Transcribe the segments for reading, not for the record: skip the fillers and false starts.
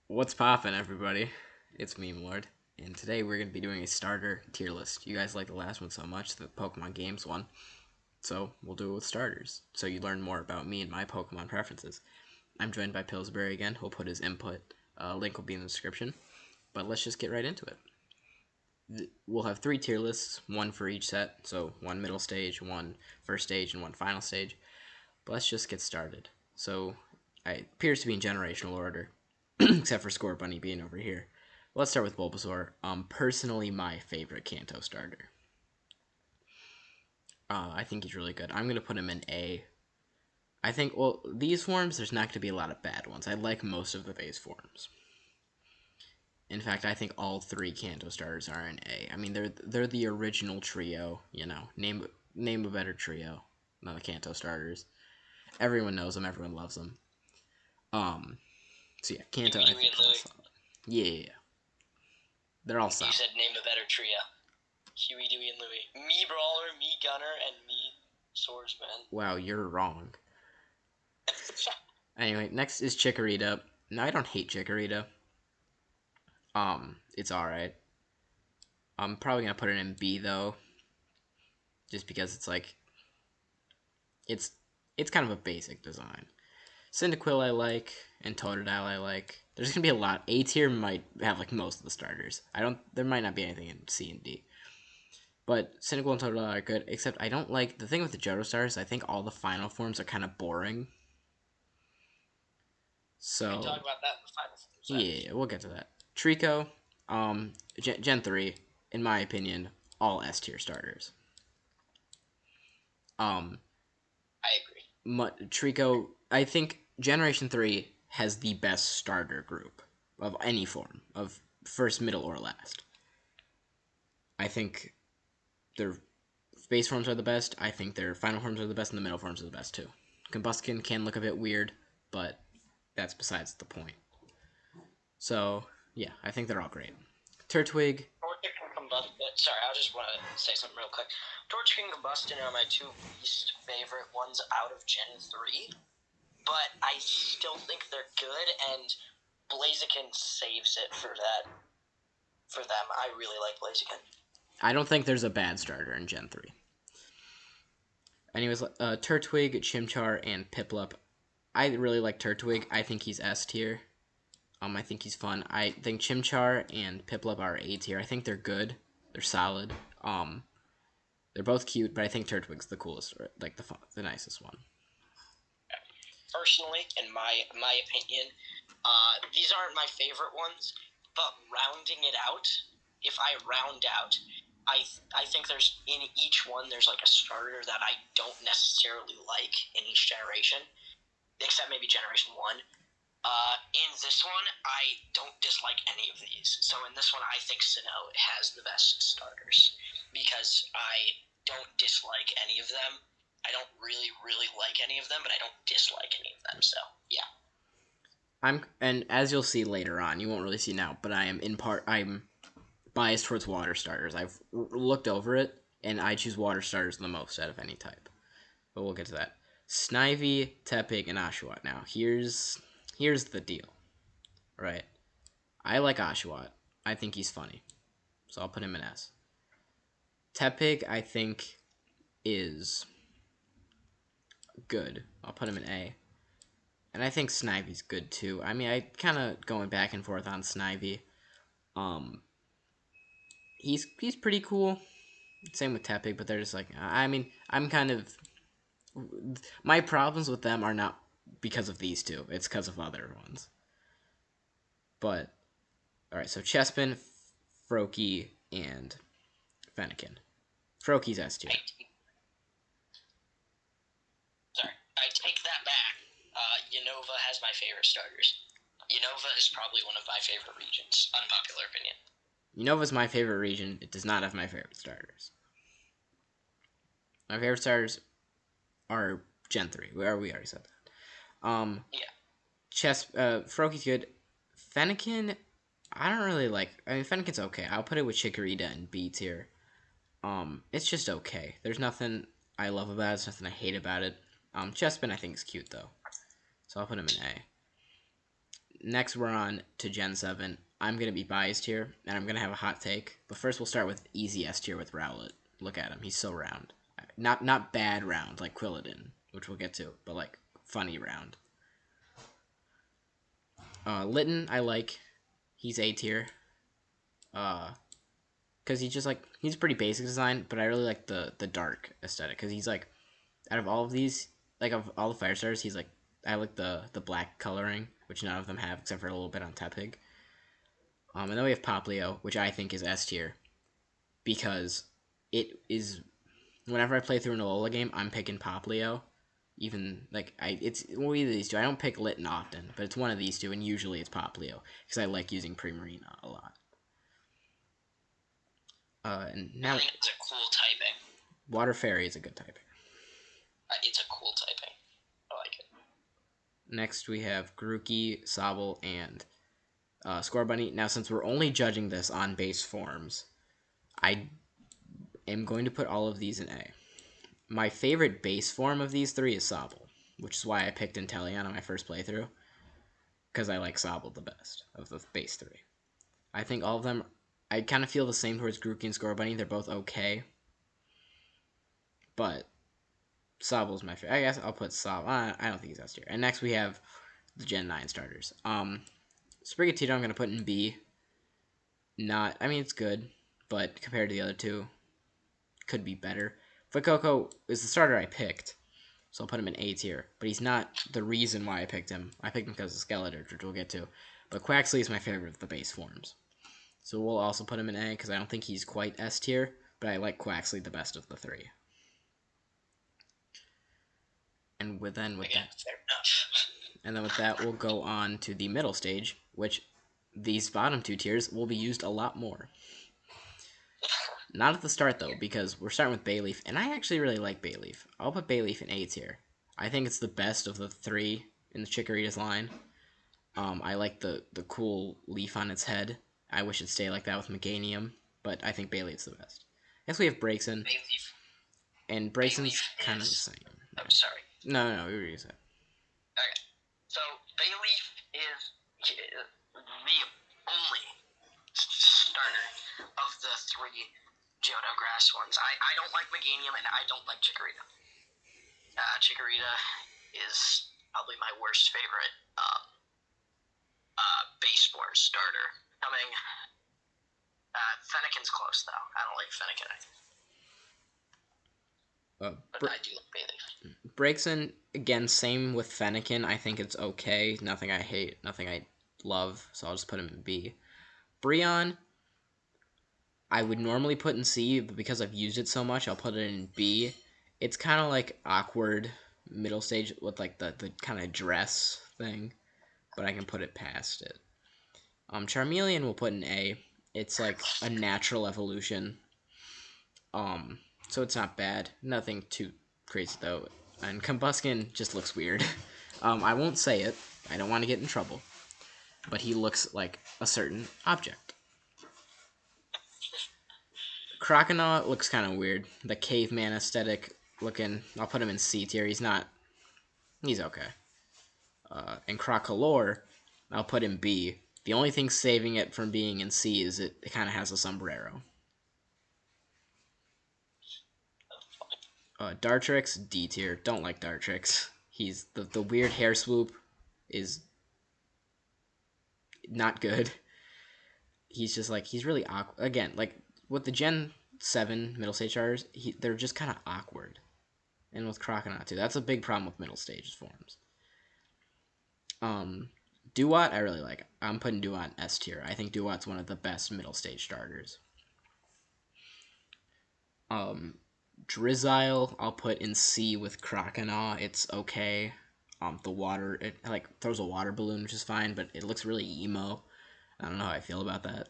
What's poppin', everybody? It's Meme Lord, and today we're going to be doing a starter tier list. You guys liked the last one so much, the Pokemon Games one, so we'll do it with starters, so you learn more about me and my Pokemon preferences. I'm joined by Pillsbury again. He'll put his input. Link will be in the description, but let's just get right into it. We'll have 3 tier lists, one for each set, so one middle stage, one first stage, and one final stage. But let's just get started. So, it appears to be in generational order. Except for Scorbunny being over here. Let's start with Bulbasaur. Personally, my favorite Kanto starter. I think he's really good. I'm gonna put him in A. I think, well, these forms, there's not going to be a lot of bad ones. I like most of the base forms. In fact, I think all 3 Kanto starters are in A. I mean, they're the original trio. You know, name a better trio than the Kanto starters. Everyone knows them. Everyone loves them. Um, so yeah, Kanto. I think are all solid. Yeah, they're all solid. You said name a better trio. Huey, Dewey, and Louie. Me Brawler, me Gunner, and me Swordsman. Wow, you're wrong. Anyway, next is Chikorita. No, I don't hate Chikorita. It's alright. I'm probably gonna put it in B though, just because it's like it's it's kind of a basic design. Cyndaquil I like, and Totodile I like. There's gonna be a lot. A tier might have like most of the starters. I don't. There might not be anything in C and D. But Cyndaquil and Totodile are good, except I don't like the thing with the Johto stars. I think all the final forms are kind of boring. So we can talk about that in the final forms. yeah, we'll get to that. Trico, Gen 3, in my opinion, all S tier starters. Um, I agree. Trico, I think Generation 3 has the best starter group of any form, of first, middle, or last. I think their base forms are the best. I think their final forms are the best, and the middle forms are the best too. Combuskin can look a bit weird, but that's besides the point. So, yeah, I think they're all great. Turtwig. Torchic and Combustion. Sorry, I just want to say something real quick. Torchic and Combustion are my 2 least favorite ones out of Gen 3, but I still think they're good, and Blaziken saves it for that. For them, I really like Blaziken. I don't think there's a bad starter in Gen 3. Anyways, Turtwig, Chimchar, and Piplup. I really like Turtwig. I think he's S tier. I think he's fun. I think Chimchar and Piplup are A tier. I think they're good. They're solid. They're both cute, but I think Turtwig's the coolest, like the nicest one. Personally, in my opinion, these aren't my favorite ones, but rounding it out, if I round out, I think there's in each one there's like a starter that I don't necessarily like in each generation, except maybe generation 1. In this one, I don't dislike any of these. So in this one, I think Sinnoh has the best starters because I don't dislike any of them. I don't really like any of them, but I don't dislike any of them. So yeah. And as you'll see later on, you won't really see now, but I'm biased towards water starters. I've looked over it, and I choose water starters the most out of any type. But we'll get to that. Snivy, Tepig, and Oshawott. Now, here's the deal, right? I like Oshawott. I think he's funny, so I'll put him in S. Tepig, I think, is good. I'll put him in A. And I think Snivy's good too. I mean, I kind of going back and forth on Snivy. Um, he's pretty cool. Same with Tepig, but they're just like, I mean, I'm kind of, my problems with them are not because of these two. It's because of other ones. But all right, so Chespin, Froakie, and Fennekin. Froakie's S tier. Sorry, I take that back. Unova has my favorite starters. Unova is probably one of my favorite regions. Unpopular opinion. Unova's my favorite region. It does not have my favorite starters. My favorite starters are Gen 3. We already said that. Yeah. Froakie's good. Fennekin, I don't really like. I mean, Fennekin's okay. I'll put it with Chikorita and B tier. It's just okay. There's nothing I love about it. There's nothing I hate about it. Chespin I think is cute though, so I'll put him in A. next we're on to Gen 7. I'm going to be biased here, and I'm going to have a hot take. But first we'll start with easy S tier with Rowlet. Look at him. He's so round. Not bad round like Quilladin, which we'll get to, but like funny round. Litten, I like. He's A tier. Because he's pretty basic design, but I really like the dark aesthetic. Because he's like, out of all of these, like of all the fire stars, he's like, I like the black coloring, which none of them have except for a little bit on Tepig. And then we have Poplio, which I think is S tier, because it is. Whenever I play through an Alola game, I'm picking Poplio. Even like it's one of these two. I don't pick Litten often, but it's one of these two, and usually it's Poplio because I like using Primarina a lot. And now I think it's a cool typing. Water Fairy is a good typing. It's a cool typing. I like it. Next we have Grookey, Sobble, and Scorbunny. Now, since we're only judging this on base forms, I am going to put all of these in A. My favorite base form of these three is Sobble, which is why I picked Inteleon on my first playthrough, because I like Sobble the best of the base three. I think all of them, I kind of feel the same towards Grookey and Scorbunny. They're both okay, but Sobble's my favorite. I guess I'll put Sobble. I don't think he's S tier. And next we have the Gen 9 starters. Sprigatito I'm going to put in B. It's good, but compared to the other two, could be better. Fuecoco is the starter I picked, so I'll put him in A tier. But he's not the reason why I picked him. I picked him because of Skeletor, which we'll get to. But Quaxly is my favorite of the base forms. So we'll also put him in A because I don't think he's quite S tier, but I like Quaxly the best of the three. And with that, and then with that, we'll go on to the middle stage, which these bottom two tiers will be used a lot more. Not at the start, though, because we're starting with Bayleaf, and I actually really like Bayleaf. I'll put Bayleaf in A tier. I think it's the best of the three in the Chikorita's line. I like the cool leaf on its head. I wish it'd stay like that with Meganium, but I think Bayleaf's the best. Next we have Braixen, and Braixen's kind of the same. I'm sorry. No, we were using it. Okay. So Bayleaf is the only starter of the three Johto Grass ones. I don't like Meganium and I don't like Chikorita. Chikorita is probably my worst favorite base form starter. Fennekin's close though. I don't like Fennekin. But I do like Bayleaf. Braixen, again, same with Fennekin. I think it's okay. Nothing I hate, nothing I love, so I'll just put him in B. Brionne, I would normally put in C, but because I've used it so much, I'll put it in B. It's kind of like awkward middle stage with like the kind of dress thing, but I can put it past it. Charmeleon we'll put in A. It's like a natural evolution. So it's not bad. Nothing too crazy though. And Combusken just looks weird. I won't say it. I don't want to get in trouble. But he looks like a certain object. Croconaw looks kind of weird. The caveman aesthetic looking. I'll put him in C tier. He's okay. And Crocolore, I'll put in B. The only thing saving it from being in C is it kind of has a sombrero. Dartrix, D tier. Don't like Dartrix. He's the weird hair swoop is not good. He's just like, he's really awkward. Again, like with the Gen 7 middle stage starters, they're just kind of awkward. And with Croconaw too. That's a big problem with middle stage forms. Duat, I really like. I'm putting Duat in S tier. I think Duat's one of the best middle stage starters. Drizzile, I'll put in C with Croconaw. It's okay. The water, it like throws a water balloon, which is fine, but it looks really emo. I don't know how I feel about that.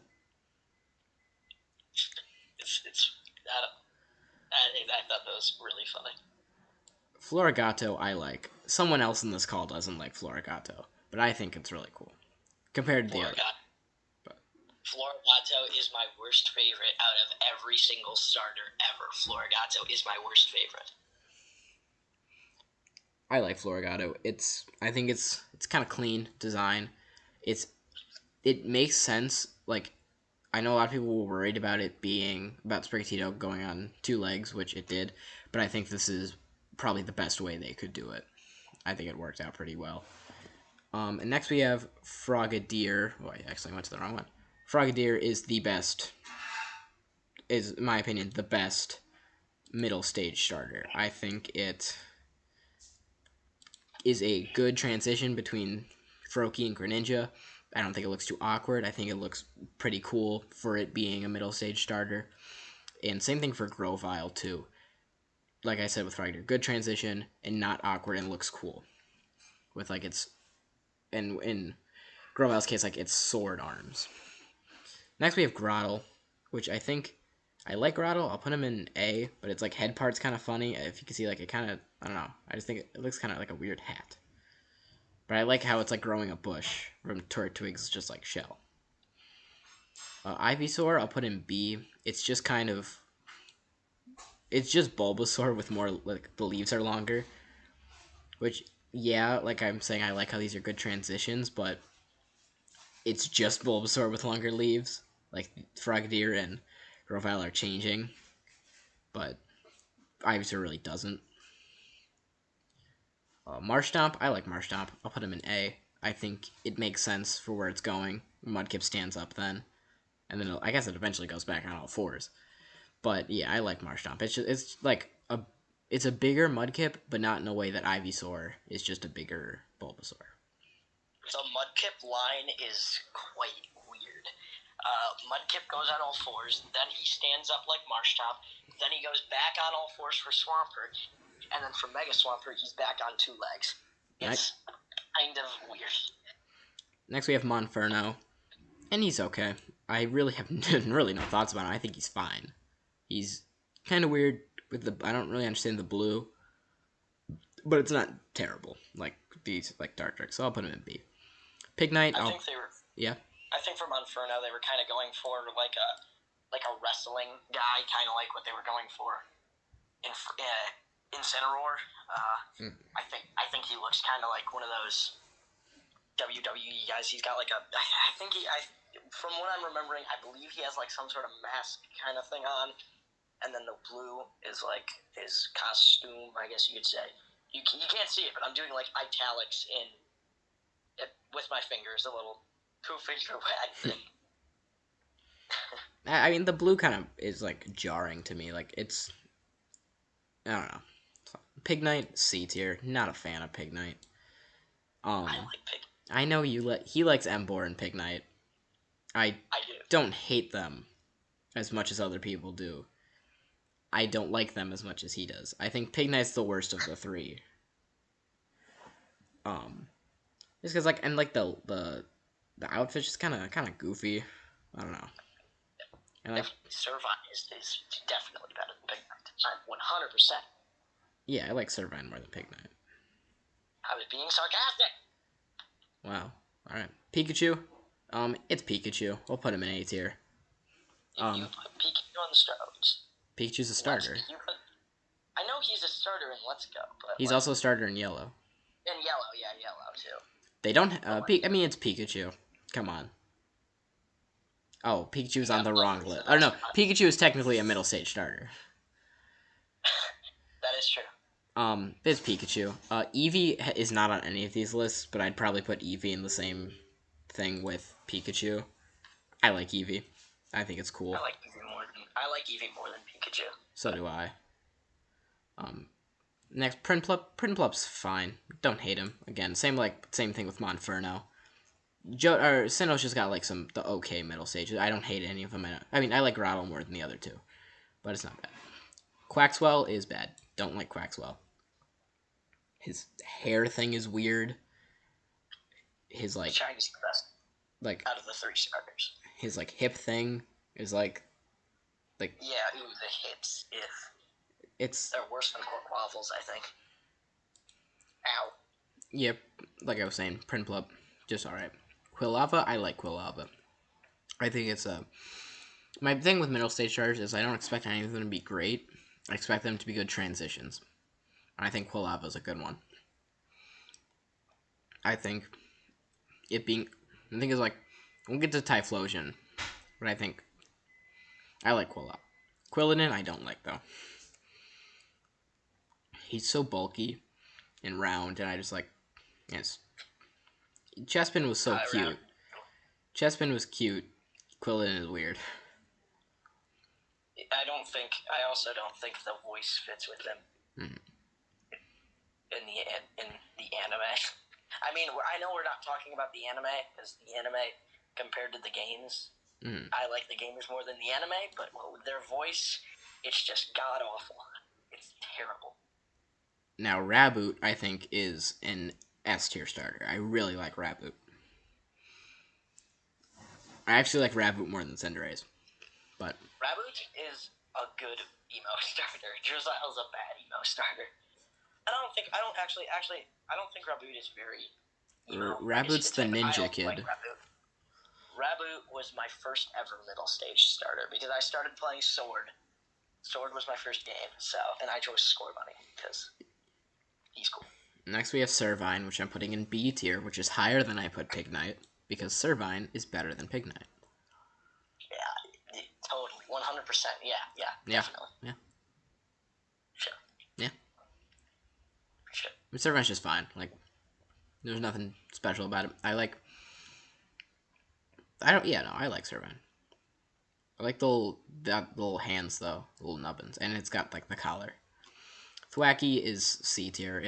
I thought that was really funny. Florigato, I like. Someone else in this call doesn't like Florigato, but I think it's really cool compared to the other. Florigato is my worst favorite out of every single starter ever. Florigato is my worst favorite. I like Florigato. I think it's kind of clean design. it makes sense. Like, I know a lot of people were worried about it being about Sprigatito going on 2 legs, which it did, but I think this is probably the best way they could do it. I think it worked out pretty well. And next we have Frogadier. Oh, I actually went to the wrong one. Frogadier is the best, is in my opinion the best middle stage starter. I think it is a good transition between Froakie and Greninja. I don't think it looks too awkward. I think it looks pretty cool for it being a middle stage starter. And same thing for Grovyle too. Like I said with Frogadier, good transition and not awkward and looks cool. With like its, and in Grovyle's case, like its sword arms. Next we have Grottle, which I like Grottle. I'll put him in A, but its like head part's kind of funny. If you can see, like it kind of, I don't know. I just think it looks kind of like a weird hat. But I like how it's like growing a bush from Turtwig's just like shell. Ivysaur, I'll put in B. It's just Bulbasaur with more, like the leaves are longer. Which, yeah, like I'm saying, I like how these are good transitions, but it's just Bulbasaur with longer leaves. Like Frogadier and Grovyle are changing, but Ivysaur really doesn't. Marshtomp, I like Marshtomp. I'll put him in A. I think it makes sense for where it's going. Mudkip stands up then, and then I guess it eventually goes back on all fours. But yeah, I like Marshtomp. It's like it's a bigger Mudkip, but not in a way that Ivysaur is just a bigger Bulbasaur. The Mudkip line is quite weird. Mudkip goes on all fours, then he stands up like Marshtomp, then he goes back on all fours for Swampert, and then for Mega Swampert, he's back on 2 legs. It's kind of weird. Next, we have Monferno, and he's okay. I really have really no thoughts about him. I think he's fine. He's kind of weird with I don't really understand the blue, but it's not terrible like these like Dartrix. So I'll put him in B. Pignite. I think they were. Yeah. I think for Monferno, they were kind of going for like a wrestling guy, kind of like what they were going for in Incineroar. I think he looks kind of like one of those WWE guys. He's got like from what I'm remembering, I believe he has like some sort of mask kind of thing on, and then the blue is like his costume, I guess you could say. You can't see it, but I'm doing like italics with my fingers, a little finger wag thing. I mean, the blue kind of is like jarring to me. Like it's, I don't know. Pignite C tier. Not a fan of Pignite. I like Pignite. I know he likes Emboar and Pignite. I do. Don't hate them as much as other people do. I don't like them as much as he does. I think Pignite's the worst of the 3. Just because like, and like the outfit's just kind of goofy. I don't know. And like Servine is definitely better than Pignite. 100%. Yeah, I like Servine more than Pignite. I was being sarcastic. Wow. All right. Pikachu. It's Pikachu. We'll put him in A tier. You put Pikachu on the starters. Pikachu's a starter. I know he's a starter in Let's Go, but he's also a starter in Yellow. In Yellow, yeah, Yellow too. They don't. I mean, it's Pikachu. Come on. Oh, Pikachu's on the wrong list. I don't know. Pikachu is technically a middle stage starter. That is true. It's Pikachu. Eevee is not on any of these lists, but I'd probably put Eevee in the same thing with Pikachu. I like Eevee. I think it's cool. I like Eevee more than Pikachu. So do I. Next, Prinplup. Prinplup's fine. Don't hate him. Again, same thing with Monferno. Sinnoh's just got like the okay middle stages. I don't hate any of them. I mean, I like Grottle more than the other 2, but it's not bad. Quaxwell is bad. Don't like Quaxwell. His hair thing is weird. His like Shini's the best. Like out of the 3 starters. His like hip thing is like. Yeah, the hips. They're worse than Quaffles, I think. Ow. Yep, like I was saying, Prinplup, just alright. Quilava, I like Quilava. I think it's my thing with middle stage starters is I don't expect any of them to be great. I expect them to be good transitions. And I think Quilava is a good one. I think it being The thing is, like, we'll get to Typhlosion, but I think I like Quillop. Quilladin, I don't like, though. He's so bulky and round, and I just like, yes. Chespin was so cute. Chespin was cute. Quilladin is weird. I also don't think the voice fits with him. In the anime. I mean, I know we're not talking about the anime, because the anime, compared to the games, I like the games more than the anime, but their voice, it's just god-awful. It's terrible. Now, Raboot, I think, is an S-tier starter. I really like Raboot. I actually like Raboot more than Cinderace. But Raboot is a good emo starter. Drizzle's a bad emo starter. I don't think Raboot is very emo. Raboot's the ninja kid. Like Raboot was my first ever middle stage starter because I started playing Sword. Sword was my first game, and I chose Scorbunny because he's cool. Next we have Servine, which I'm putting in B tier, which is higher than I put Pignite, because Servine is better than Pignite. Yeah, totally. 100%. Yeah, definitely. Yeah. Sure. Yeah. Sure. Servine's just fine. Like, there's nothing special about it. I like Servine. I like the little hands, though. The little nubbins. And it's got, like, the collar. Thwackey is C tier.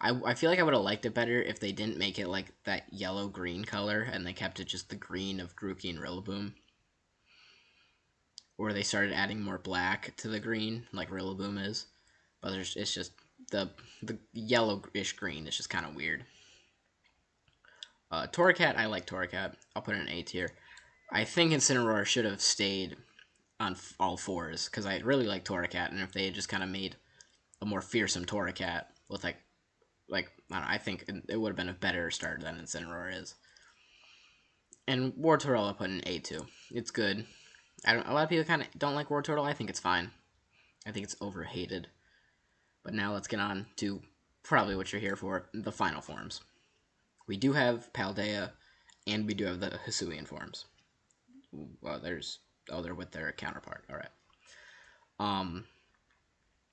I feel like I would have liked it better if they didn't make it, like, that yellow-green color, and they kept it just the green of Grookey and Rillaboom. Or they started adding more black to the green, like Rillaboom is. But it's just, the yellowish green is just kind of weird. Torracat, I like Torracat. I'll put it in A tier. I think Incineroar should have stayed on all fours, because I really like Torracat, and if they had just kind of made a more fearsome Torracat with, like I don't know, I think it would have been a better start than Incineroar is. And Wartortle I put in A2. It's good. A lot of people kind of don't like Wartortle. I think it's fine. I think it's overhated. But now let's get on to probably what you're here for, the final forms. We do have Paldea, and we do have the Hisuian forms. Well, they're with their counterpart. All right.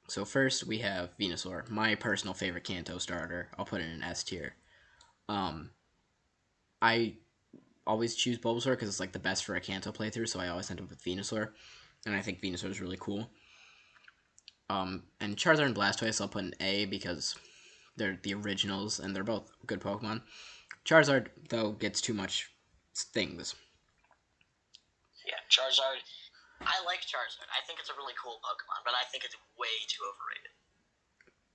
So first we have Venusaur, my personal favorite Kanto starter. I'll put it in S tier. I always choose Bulbasaur because it's like the best for a Kanto playthrough, so I always end up with Venusaur, and I think Venusaur is really cool. And Charizard and Blastoise I'll put in A because they're the originals and they're both good Pokemon. Charizard, though, gets too much things. Yeah, Charizard. I like Charizard. I think it's a really cool Pokemon, but I think it's way too overrated.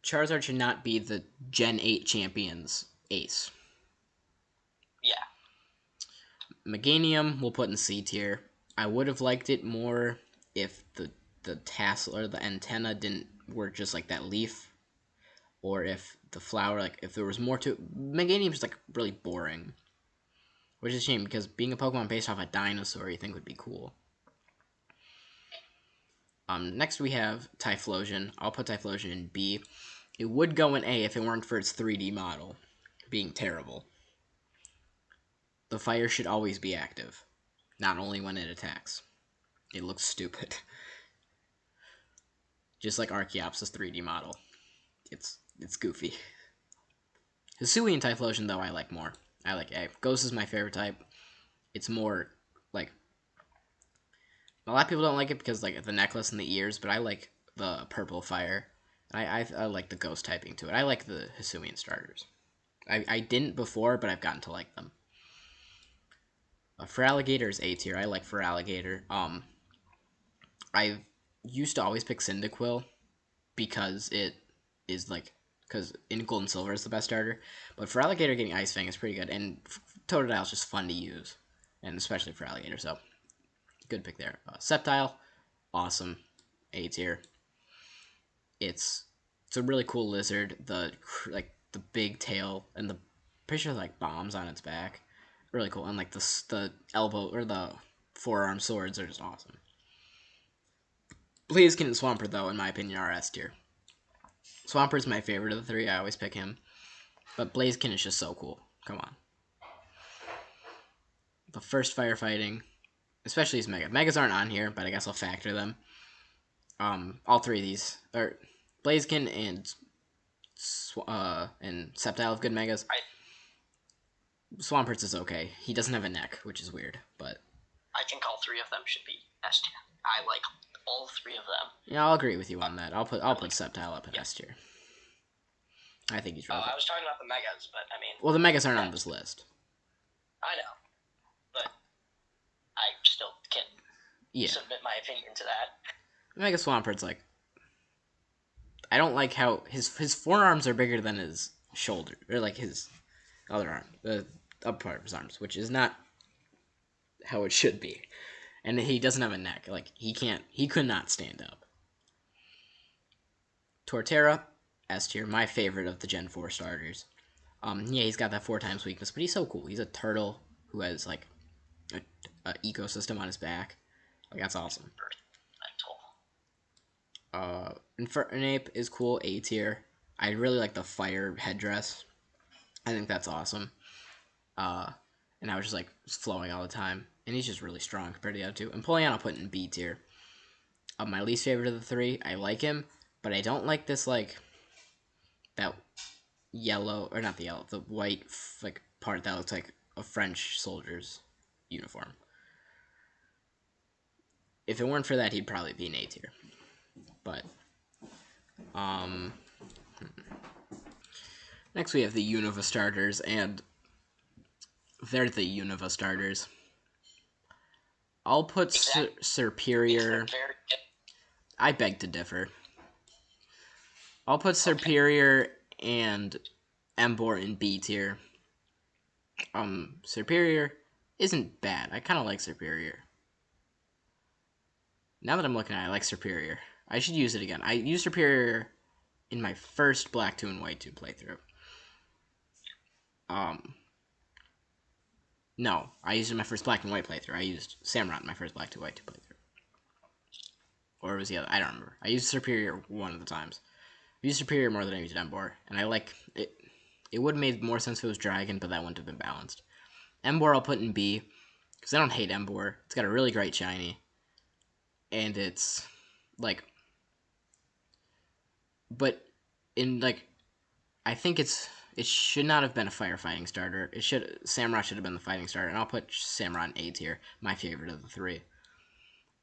Charizard should not be the Gen 8 champions ace. Yeah. Meganium we'll put in C tier. I would have liked it more if the tassel or the antenna were just like that leaf, or if the flower, like if there was more to it. Meganium's like really boring, which is a shame because being a Pokemon based off a dinosaur you think would be cool. Next we have Typhlosion. I'll put Typhlosion in B. It would go in A if it weren't for its 3D model being terrible. The fire should always be active, not only when it attacks. It looks stupid. Just like Archeop's 3D model. It's goofy. Hisuian Typhlosion, though, I like more. I like A. Ghost is my favorite type. It's more, like... A lot of people don't like it because, like, the necklace and the ears, but I like the purple fire. I like the ghost typing to it. I like the Hisuian starters. I didn't before, but I've gotten to like them. Feraligatr is A tier. I like Feraligatr. I used to always pick Cyndaquil because it is like... Because in Gold and Silver is the best starter. But Feraligatr getting Ice Fang is pretty good. And Totodile is just fun to use. And especially Feraligatr, so... Good pick there. Sceptile, awesome. A tier. It's a really cool lizard. The big tail and the picture like bombs on its back, really cool. And like the elbow or the forearm swords are just awesome. Blaziken and Swampert, though, in my opinion, are S tier. Swampert's my favorite of the three. I always pick him, but Blaziken is just so cool. Come on. the first firefighting, especially his Mega. Megas aren't on here, but I guess I'll factor them. All three of these are Blaziken and Sceptile have good Megas. Swampert's is okay. He doesn't have a neck, which is weird, but I think all three of them should be S tier. I like all three of them. Yeah, I'll agree with you on that. I'll put Sceptile up in S tier. I think he's really good. I was talking about the Megas, but I mean... Well, the Megas aren't on this list. I know. But I still can submit my opinion to that. Mega Swampert's like... I don't like how his forearms are bigger than his shoulder, or like his other arm, the upper part of his arms, which is not how it should be. And he doesn't have a neck. Like, he could not stand up. Torterra, S tier, my favorite of the Gen 4 starters. Yeah, he's got that 4 times weakness, but he's so cool. He's a turtle who has, like, a ecosystem on his back. Like, that's awesome. Infernape is cool, A tier. I really like the fire headdress. I think that's awesome. And I was just like flowing all the time. And he's just really strong compared to the other two. Empoleon I'll put in B tier. My least favorite of the three. I like him, but I don't like this like that yellow, or not the yellow, the white like part that looks like a French soldier's uniform. If it weren't for that, he'd probably be an A tier. But next we have the Unova starters, and they're the Unova starters. I'll put Serperior. I beg to differ. I'll put Serperior and Emboar in B tier. Serperior isn't bad. I kind of like Serperior. Now that I'm looking at it, I like Serperior. I should use it again. I used Serperior in my first Black 2 and White 2 playthrough. No, I used it in my first Black and White playthrough. I used Samurott in my first Black 2 White 2 playthrough. Or was the other? I don't remember. I used Serperior one of the times. I used Serperior more than I used Emboar, and I like it. It would have made more sense if it was Dragon, but that wouldn't have been balanced. Emboar I'll put in B, because I don't hate Emboar. It's got a really great shiny. And it's, like... But, I think it should not have been a firefighting starter. Samurott should have been the fighting starter, and I'll put Samurott in A tier, my favorite of the three.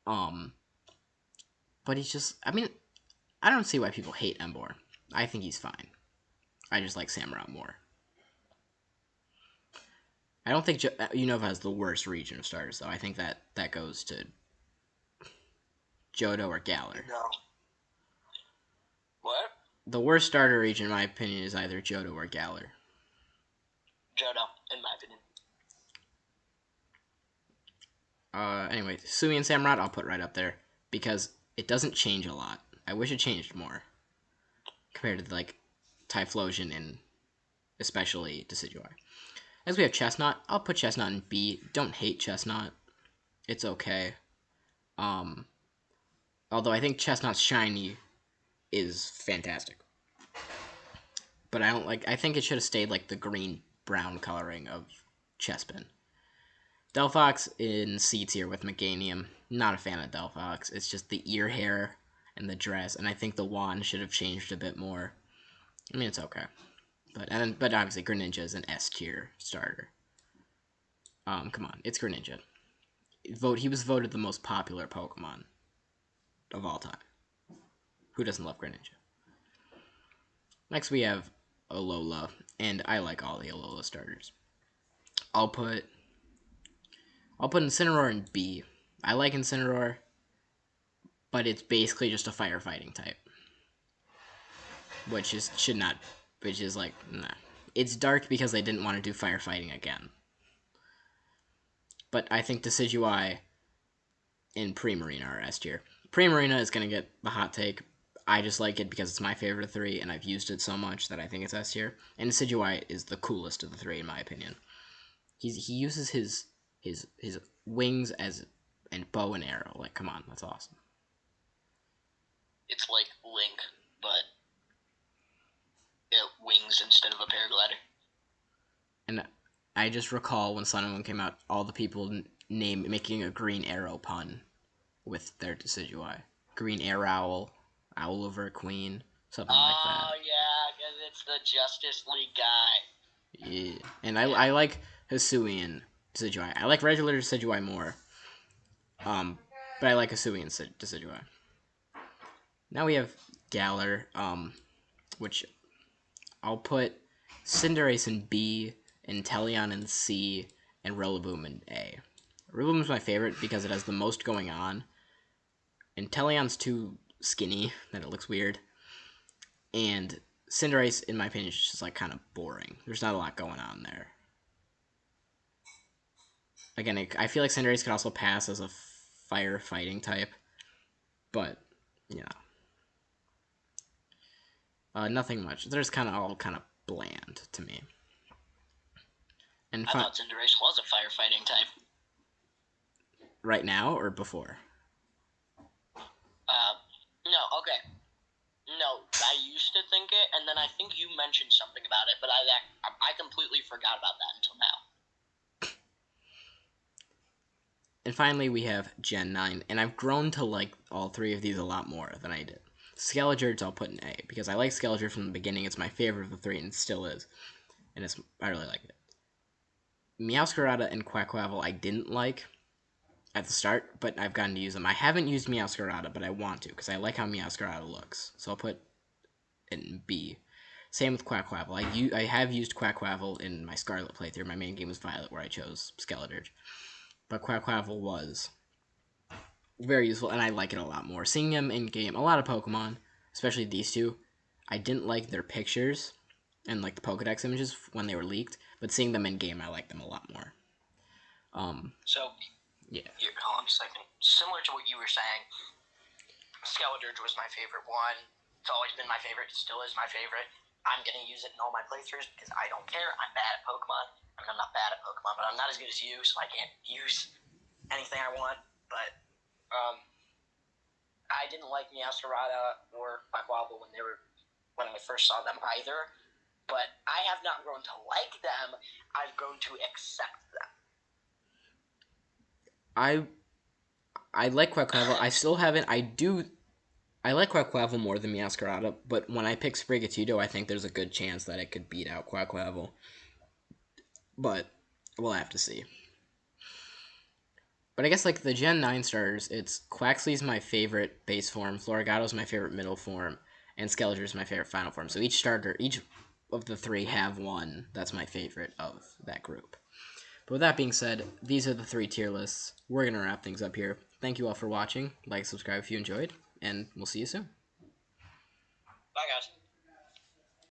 But he's just, I mean, I don't see why people hate Emboar. I think he's fine. I just like Samurott more. I don't think Unova has the worst region of starters, though. I think that goes to Johto or Galar. No. What? The worst starter region, in my opinion, is either Johto or Galar. Johto, in my opinion. Anyway, Sui and Samurott I'll put right up there, because it doesn't change a lot. I wish it changed more, compared to, like, Typhlosion and especially Decidueye. As we have Chestnut, I'll put Chestnut in B. Don't hate Chestnut. It's okay. Although I think Chestnut's shiny is fantastic. But I think it should have stayed like the green-brown coloring of Chespin. Delphox in C tier with Meganium. Not a fan of Delphox. It's just the ear hair and the dress, and I think the wand should have changed a bit more. I mean, it's okay. But obviously Greninja is an S tier starter. Come on, it's Greninja. He was voted the most popular Pokemon of all time. Who doesn't love Greninja? Next we have Alola, and I like all the Alola starters. I'll put Incineroar in B. I like Incineroar, but it's basically just a firefighting type. Which is like, nah. It's dark because they didn't want to do firefighting again. But I think Decidueye and Primarina are S tier. Primarina is going to get the hot take. I just like it because it's my favorite of three, and I've used it so much that I think it's S tier. And Decidueye is the coolest of the three, in my opinion. He uses his wings and bow and arrow. Like, come on, that's awesome. It's like Link, but wings instead of a paraglider. And I just recall when Sun and Moon came out, all the people making a Green Arrow pun with their Decidueye. Green Arrow, Owl over a Queen, something like that. Oh yeah, because it's the Justice League guy. Yeah. And I like Hisuian Decidueye. I like regular Decidueye more. But I like Hisuian Decidueye. Now we have Galar, which I'll put Cinderace in B, Inteleon in C, and Rillaboom in A. Rillaboom's my favorite because it has the most going on. Inteleon's too skinny that it looks weird. And Cinderace, in my opinion, is just like kind of boring. There's not a lot going on there. Again, I feel like Cinderace could also pass as a firefighting type, but yeah, nothing much. They're just kind of all kind of bland to me. And I thought Cinderace was a firefighting type. Right now or before? No, okay. No, I used to think it, and then I think you mentioned something about it, but I completely forgot about that until now. And finally, we have Gen 9, and I've grown to like all three of these a lot more than I did. Skeleturge I'll put in A, because I like Skeleturge from the beginning. It's my favorite of the three, and it still is. And I really like it. Meowscarada and Quaquaval I didn't like at the start, but I've gotten to use them. I haven't used Meowscarada, but I want to, because I like how Meowscarada looks. So I'll put it in B. Same with Quaquaval. I have used Quaquaval in my Scarlet playthrough. My main game was Violet, where I chose Skeleturge. But Quaquaval was very useful, and I like it a lot more. Seeing them in game, a lot of Pokemon, especially these two, I didn't like their pictures and like the Pokedex images when they were leaked, but seeing them in game, I like them a lot more. So, yeah. Here, hold on a second. Similar to what you were saying, Skeleturge was my favorite one. It's always been my favorite. It still is my favorite. I'm going to use it in all my playthroughs because I don't care. I'm bad at Pokemon. I mean, I'm not bad at Pokemon, but I'm not as good as you, so I can't use anything I want. But I didn't like Meowscarada or Quaquaval when I first saw them either. But I have not grown to like them. I've grown to accept them. I like Quaquaval. I still haven't. I like Quaquaval more than Meowscarada, but when I pick Sprigatito, I think there's a good chance that it could beat out Quaquaval. But we'll have to see. But I guess like the Gen 9 starters, it's Quaxly's my favorite base form, Florigato's my favorite middle form, and Skeletur's my favorite final form. So each of the three have one that's my favorite of that group. But with that being said, these are the 3 tier lists. We're going to wrap things up here. Thank you all for watching. Like, subscribe if you enjoyed, and we'll see you soon. Bye, guys.